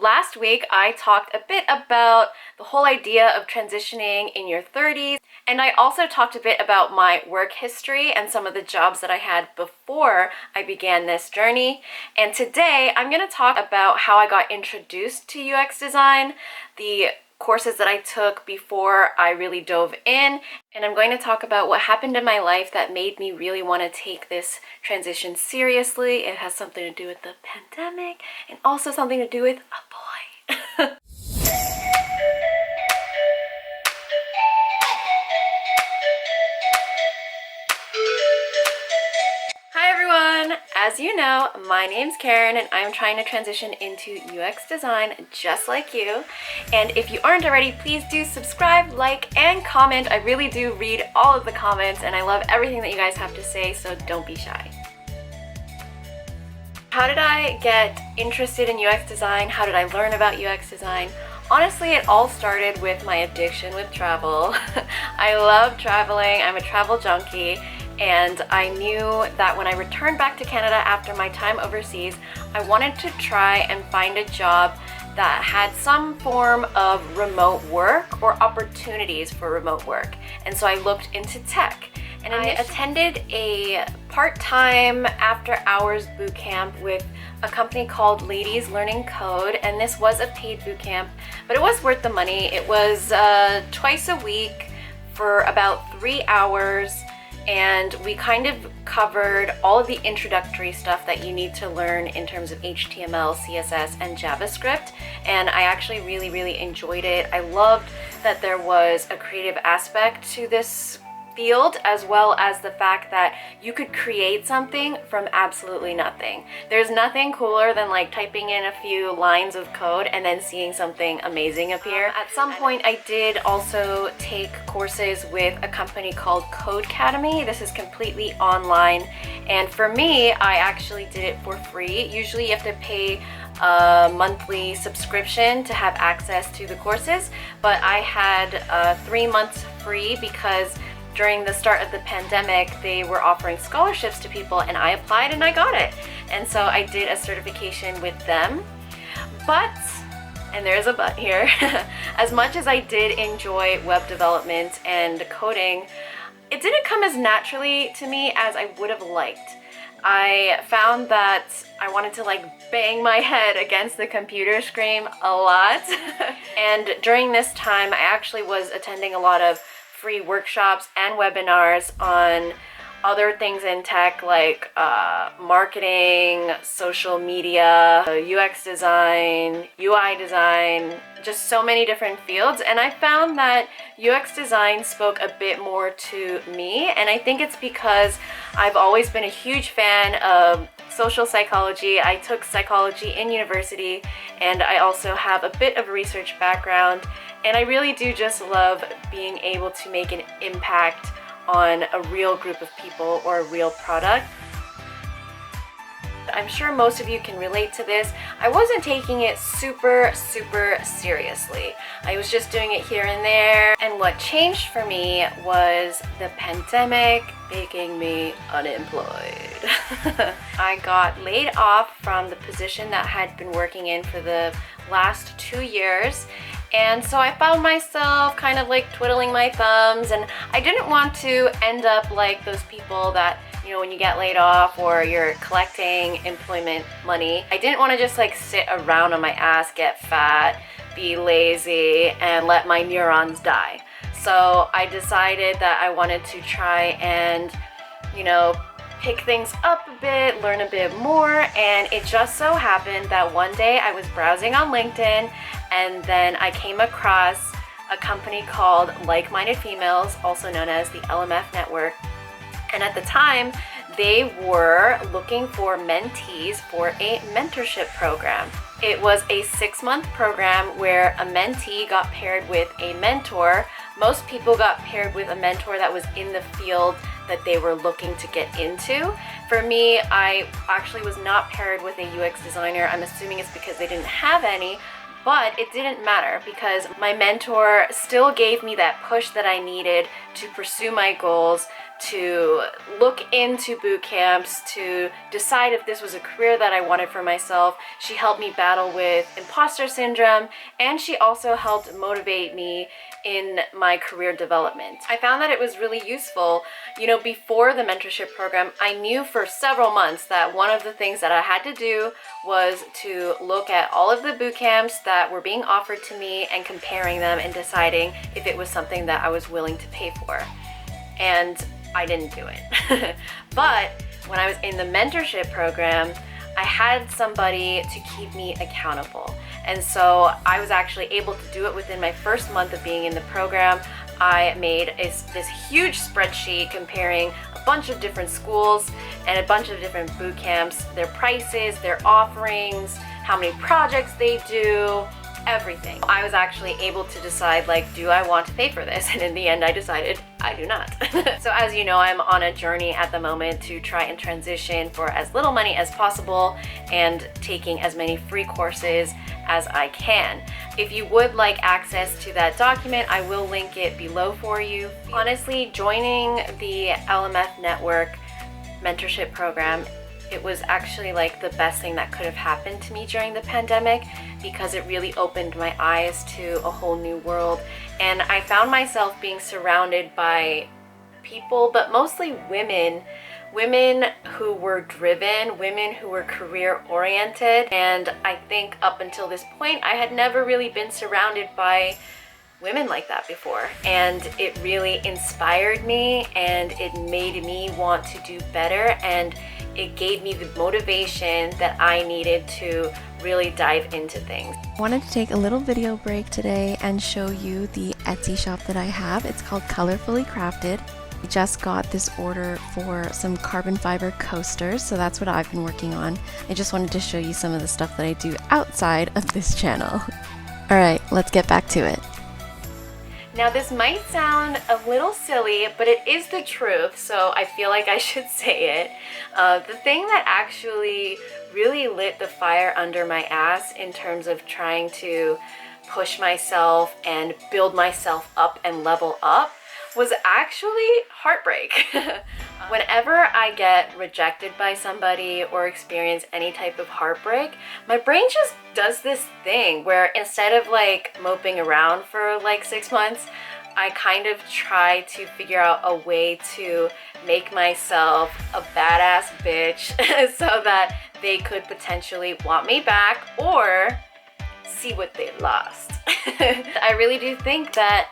Last week, I talked a bit about the whole idea of transitioning in your 30s, and I also talked a bit about my work history and some of the jobs that I had before I began this journey. And today, I'm going to talk about how I got introduced to UX design, the courses that I took before I really dove in, and I'm going to talk about what happened in my life that made me really want to take this transition seriously. It has something to do with the pandemic and also something to do with a boy. Hi everyone! As you know, my name's Karen and I'm trying to transition into UX design just like you. And if you aren't already, please do subscribe, like, and comment. I really do read all of the comments and I love everything that you guys have to say, so don't be shy. How did I get interested in UX design? How did I learn about UX design? Honestly, it all started with my addiction with travel. I love traveling. I'm a travel junkie. And I knew that when I returned back to Canada after my time overseas, I wanted to try and find a job that had some form of remote work or opportunities for remote work. And so I looked into tech. And I attended a part-time after-hours bootcamp with a company called Ladies Learning Code, and this was a paid bootcamp, but it was worth the money. It was twice a week for about 3 hours, and we kind of covered all of the introductory stuff that you need to learn in terms of HTML, CSS, and JavaScript, and I actually really enjoyed it. I loved that there was a creative aspect to this field, as well as the fact that you could create something from absolutely nothing. There's nothing cooler than like typing in a few lines of code and then seeing something amazing appear. At some point I did also take courses with a company called Codecademy. This is completely online, and for me, I actually did it for free. Usually you have to pay a monthly subscription to have access to the courses, but I had 3 months free because during the start of the pandemic, they were offering scholarships to people, and I applied and I got it. And so I did a certification with them. But, and there's a but here, as much as I did enjoy web development and coding, it didn't come as naturally to me as I would have liked. I found that I wanted to like bang my head against the computer screen a lot. And during this time, I actually was attending a lot of free workshops and webinars on other things in tech like marketing, social media, UX design, UI design, just so many different fields. And I found that UX design spoke a bit more to me, and I think it's because I've always been a huge fan of social psychology. I took psychology in university, and I also have a bit of a research background, and I really do just love being able to make an impact on a real group of people or a real product. I'm sure most of you can relate to this. I wasn't taking it super seriously. I was just doing it here and there. And what changed for me was the pandemic making me unemployed. I got laid off from the position that I had been working in for the last 2 years. And so I found myself kind of like twiddling my thumbs, and I didn't want to end up like those people that, you know, when you get laid off or you're collecting employment money. I didn't want to just like sit around on my ass, get fat, be lazy, and let my neurons die. So I decided that I wanted to try and, you know, pick things up a bit, learn a bit more, and it just so happened that one day I was browsing on LinkedIn, and then I came across a company called Like-Minded Females, also known as the LMF Network. And at the time, they were looking for mentees for a mentorship program. It was a 6-month program where a mentee got paired with a mentor. Most people got paired with a mentor that was in the field that they were looking to get into. For me, I actually was not paired with a UX designer. I'm assuming it's because they didn't have any, but it didn't matter because my mentor still gave me that push that I needed to pursue my goals, to look into boot camps, to decide if this was a career that I wanted for myself. She helped me battle with imposter syndrome, and she also helped motivate me in my career development. I found that it was really useful. You know, before the mentorship program, I knew for several months that one of the things that I had to do was to look at all of the boot camps that were being offered to me and comparing them and deciding if it was something that I was willing to pay for. And I didn't do it. But when I was in the mentorship program, I had somebody to keep me accountable. And so I was actually able to do it within my first month of being in the program. I made this huge spreadsheet comparing a bunch of different schools and a bunch of different boot camps, their prices, their offerings, how many projects they do, everything. I was actually able to decide, like, do I want to pay for this? And in the end, I decided I do not. So as you know, I'm on a journey at the moment to try and transition for as little money as possible and taking as many free courses as I can. If you would like access to that document, I will link it below for you. Honestly, joining the LMF Network mentorship program, it was actually like the best thing that could have happened to me during the pandemic, because it really opened my eyes to a whole new world. And I found myself being surrounded by people, but mostly women who were driven, women who were career oriented. And I think up until this point, I had never really been surrounded by women like that before. And it really inspired me, and it made me want to do better, and it gave me the motivation that I needed to really dive into things. I wanted to take a little video break today and show you the Etsy shop that I have. It's called Colorfully Crafted. I just got this order for some carbon fiber coasters, so that's what I've been working on. I just wanted to show you some of the stuff that I do outside of this channel. Alright, let's get back to it. Now this might sound a little silly, but it is the truth, so I feel like I should say it. The thing that actually really lit the fire under my ass in terms of trying to push myself and build myself up and level up was actually heartbreak. Whenever I get rejected by somebody or experience any type of heartbreak, my brain just does this thing where instead of like moping around for like 6 months, I kind of try to figure out a way to make myself a badass bitch so that they could potentially want me back or see what they lost. I really do think that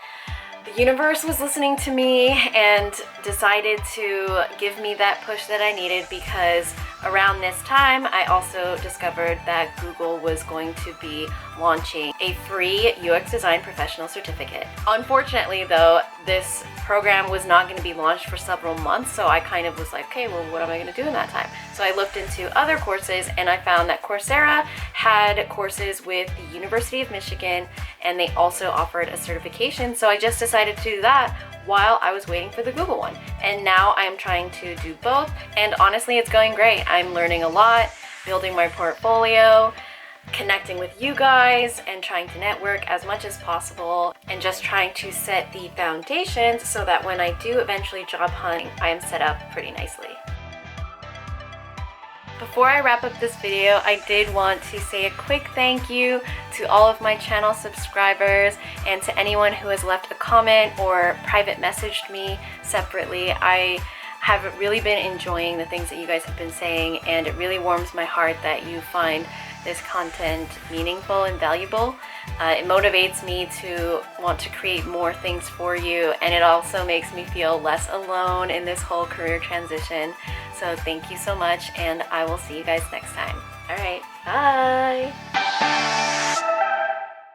the universe was listening to me and decided to give me that push that I needed, because around this time I also discovered that Google was going to be launching a free UX design professional certificate. Unfortunately though, this program was not going to be launched for several months, so I kind of was like, okay, well, what am I going to do in that time? So I looked into other courses, and I found that Coursera had courses with the University of Michigan, and they also offered a certification, so I just decided to do that while I was waiting for the Google one. And now I'm trying to do both, and honestly it's going great. I'm learning a lot, building my portfolio, connecting with you guys, and trying to network as much as possible, and just trying to set the foundations so that when I do eventually job hunt, I am set up pretty nicely. Before I wrap up this video, I did want to say a quick thank you to all of my channel subscribers and to anyone who has left a comment or private messaged me separately. I have really been enjoying the things that you guys have been saying, and it really warms my heart that you find this content meaningful and valuable. It motivates me to want to create more things for you, and it also makes me feel less alone in this whole career transition. So thank you so much, and I will see you guys next time. All right, bye!